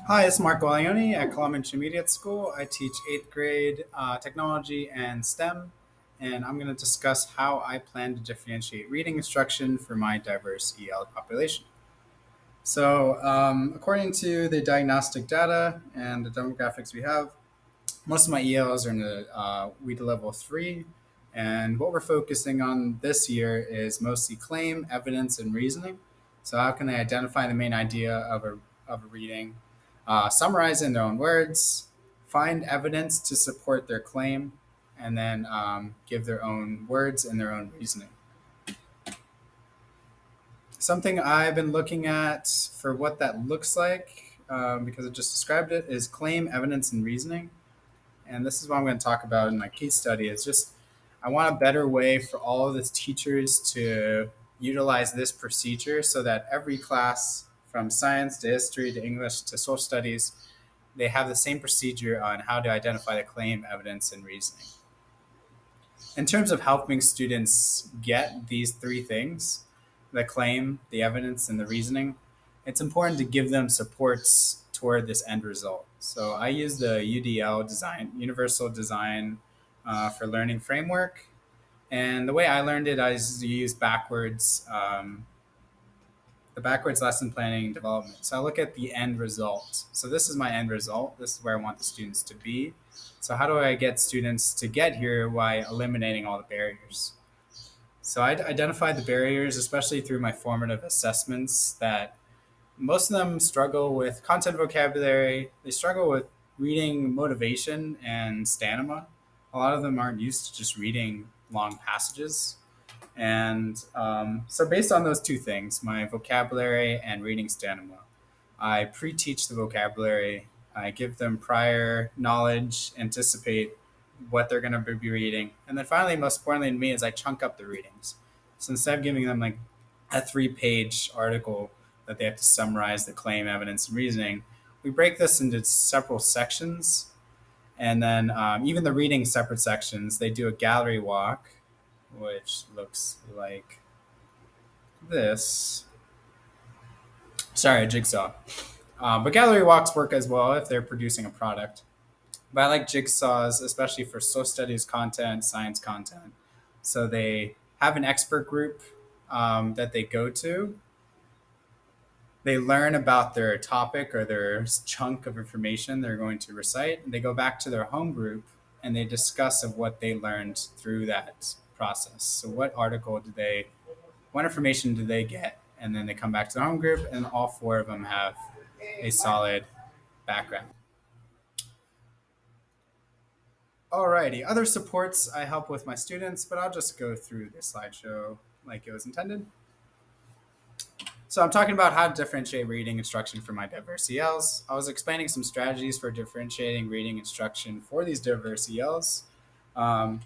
Hi, it's Mark Gualioni at Columbia Intermediate School. I teach eighth grade technology and STEM, and I'm going to discuss how I plan to differentiate reading instruction for my diverse EL population. According to the diagnostic data and the demographics we have, most of my ELs are in the WIDA level 3, and what we're focusing on this year is mostly claim, evidence, and reasoning. So, how can they identify the main idea of a reading, summarize in their own words, find evidence to support their claim, and then give their own words and their own reasoning? Something I've been looking at for what that looks like, because I just described it, is claim, evidence, and reasoning. And this is what I'm going to talk about in my case study. Is just I want a better way for all of the teachers to utilize this procedure so that every class, from science to history to English to social studies, they have the same procedure on how to identify the claim, evidence, and reasoning. In terms of helping students get these three things, the claim, the evidence, and the reasoning, it's important to give them supports toward this end result. So I use the UDL design, Universal Design for Learning framework. And the way I learned it, I used the backwards lesson planning and development. So I look at the end result. So this is my end result. This is where I want the students to be. So how do I get students to get here while eliminating all the barriers? So I identified the barriers, especially through my formative assessments, that most of them struggle with content vocabulary. They struggle with reading motivation and stamina. A lot of them aren't used to just reading long passages. And based on those two things, my vocabulary and reading stamina, I pre teach the vocabulary. I give them prior knowledge, anticipate what they're going to be reading. And then finally, most importantly to me, is I chunk up the readings. So instead of giving them like a 3-page article that they have to summarize the claim, evidence, and reasoning, we break this into several sections. And then even the reading separate sections, they do a gallery walk, which looks like this. Sorry, a jigsaw. But gallery walks work as well if they're producing a product. But I like jigsaws, especially for social studies content, science content. So they have an expert group that they go to. They learn about their topic or their chunk of information they're going to recite. And they go back to their home group and they discuss of what they learned through that process. So what information did they get? And then they come back to the home group, and all four of them have a solid background. Alrighty, other supports I help with my students, but I'll just go through the slideshow like it was intended. So I'm talking about how to differentiate reading instruction for my diverse ELs. I was explaining some strategies for differentiating reading instruction for these diverse ELs. Um,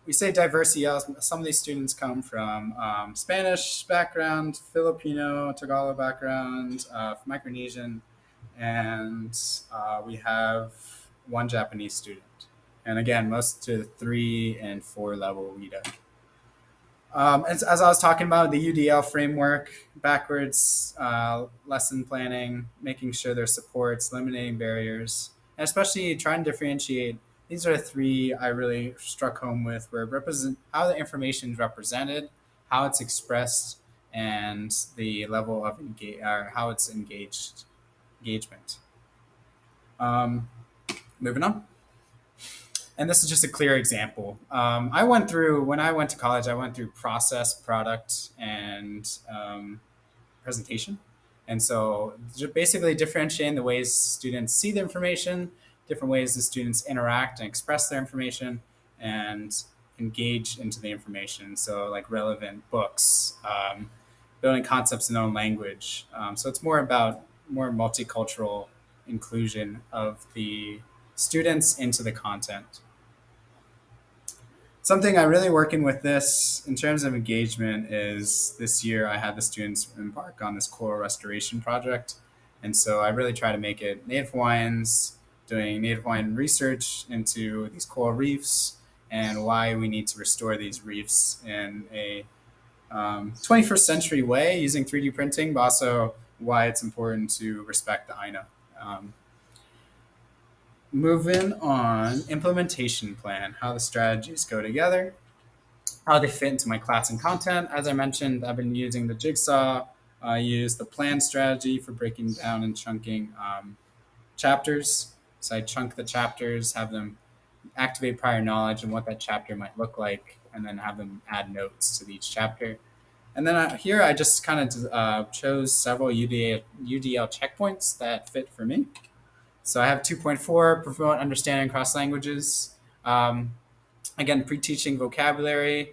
we say diverse ELs. Some of these students come from Spanish background, Filipino, Tagalog background, Micronesian, and we have one Japanese student. And again, most to 3 and 4 level WIDA. As I was talking about, the UDL framework, backwards lesson planning, making sure there's supports, eliminating barriers, and especially trying to differentiate. These are the three I really struck home with, where represent how the information is represented, how it's expressed, and the level of or how it's engagement. Um, Moving on. And this is just a clear example. When I went to college, I went through process, product, and presentation. And so basically differentiating the ways students see the information, different ways the students interact and express their information, and engage into the information. So like relevant books, building concepts in their own language. So it's more about more multicultural inclusion of the students into the content. Something I'm really working with this in terms of engagement is this year I had the students embark on this coral restoration project. And so I really try to make it Native Hawaiians doing Native Hawaiian research into these coral reefs and why we need to restore these reefs in a 21st century way using 3D printing, but also why it's important to respect the Aina Um, Moving on, implementation plan, how the strategies go together, how they fit into my class and content. As I mentioned, I've been using the Jigsaw. I use the plan strategy for breaking down and chunking chapters. So I chunk the chapters, have them activate prior knowledge and what that chapter might look like, and then have them add notes to each chapter. And then here I just kind of chose several UDL checkpoints that fit for me. So I have 2.4, promote understanding across languages. Um, Again, pre-teaching vocabulary,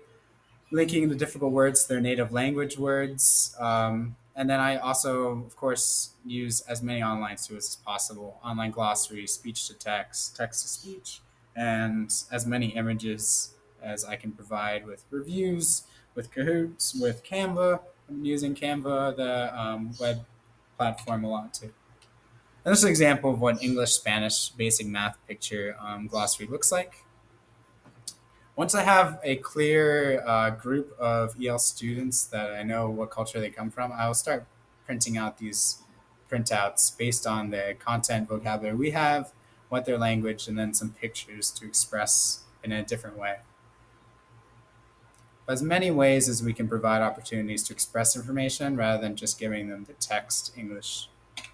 linking the difficult words to their native language words. And then I also, of course, use as many online tools as possible: online glossary, speech to text, text to speech, and as many images as I can provide with reviews, with Kahoot, with Canva. I'm using Canva, the web platform, a lot too. And this is an example of what English, Spanish, basic math picture glossary looks like. Once I have a clear group of EL students that I know what culture they come from, I will start printing out these printouts based on the content vocabulary we have, what their language, and then some pictures to express in a different way. As many ways as we can provide opportunities to express information rather than just giving them the text English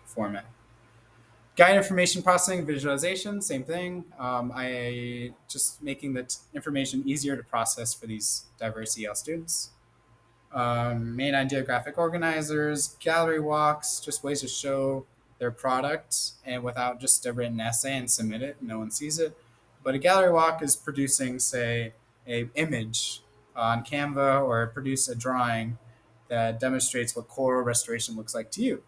format. Guide information processing, visualization, same thing. I just making the information easier to process for these diverse EL students. Main idea graphic organizers, gallery walks, just ways to show their product and without just a written essay and submit it, no one sees it. But a gallery walk is producing, say, a image on Canva or produce a drawing that demonstrates what coral restoration looks like to you.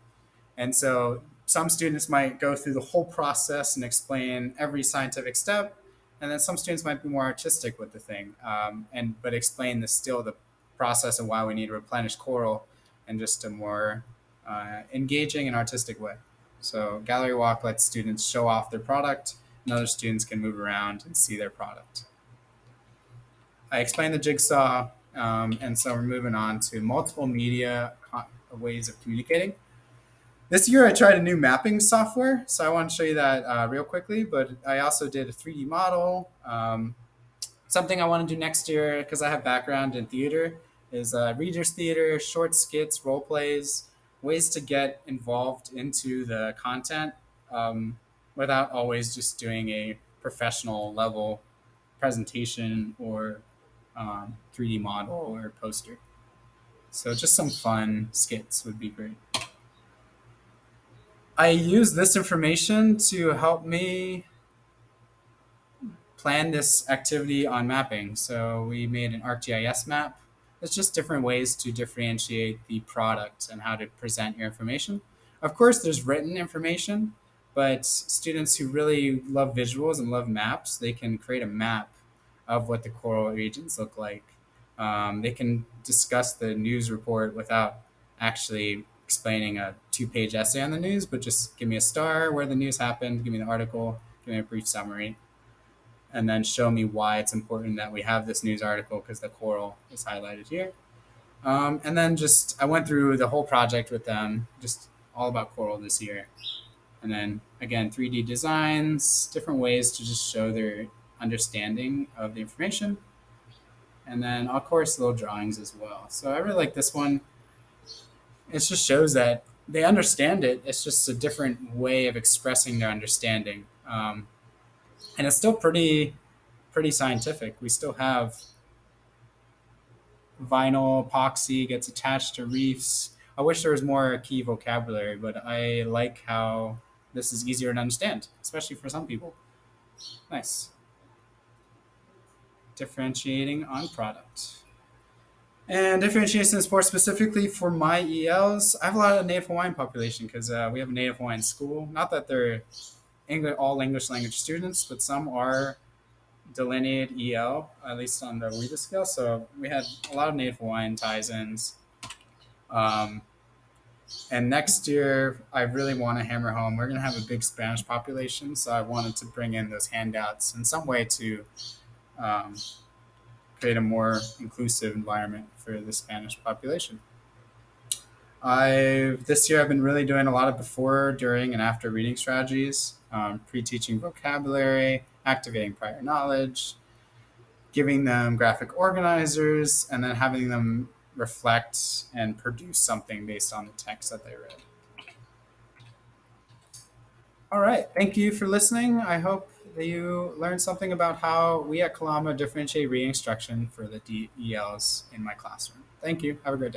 And so some students might go through the whole process and explain every scientific step, and then some students might be more artistic with the thing, but explain the process and why we need to replenish coral in just a more engaging and artistic way. So gallery walk lets students show off their product, and other students can move around and see their product. I explained the Jigsaw, and so we're moving on to multiple media ways of communicating. This year, I tried a new mapping software, so I want to show you that real quickly. But I also did a 3D model. Something I want to do next year, because I have background in theater, is readers theater, short skits, role plays, ways to get involved into the content without always just doing a professional level presentation or 3D model or poster. So just some fun skits would be great. I use this information to help me plan this activity on mapping. So we made an ArcGIS map. It's just different ways to differentiate the product and how to present your information. Of course, there's written information, but students who really love visuals and love maps, they can create a map of what the coral regions look like. They can discuss the news report without actually explaining a 2-page essay on the news, but just give me a star where the news happened, give me the article, give me a brief summary, and then show me why it's important that we have this news article because the coral is highlighted here. And then just I went through the whole project with them, just all about coral this year. And then again, 3D designs, different ways to just show their understanding of the information. And then, of course, little drawings as well. So I really like this one. It just shows that they understand it. It's just a different way of expressing their understanding. And it's still pretty scientific. We still have vinyl epoxy gets attached to reefs. I wish there was more key vocabulary, but I like how this is easier to understand, especially for some people. Nice. Differentiating on product. And differentiation is more specifically for my ELs. I have a lot of Native Hawaiian population because we have a Native Hawaiian school. Not that they're all English language students, but some are delineated EL, at least on the WIDA scale. So we had a lot of Native Hawaiian ties-ins. And next year, I really want to hammer home. We're going to have a big Spanish population, so I wanted to bring in those handouts in some way to create a more inclusive environment for the Spanish population. This year I've been really doing a lot of before, during, and after reading strategies, pre-teaching vocabulary, activating prior knowledge, giving them graphic organizers, and then having them reflect and produce something based on the text that they read. All right. Thank you for listening. I hope that you learned something about how we at Kalama differentiate reading instruction for the DELs in my classroom. Thank you. Have a great day.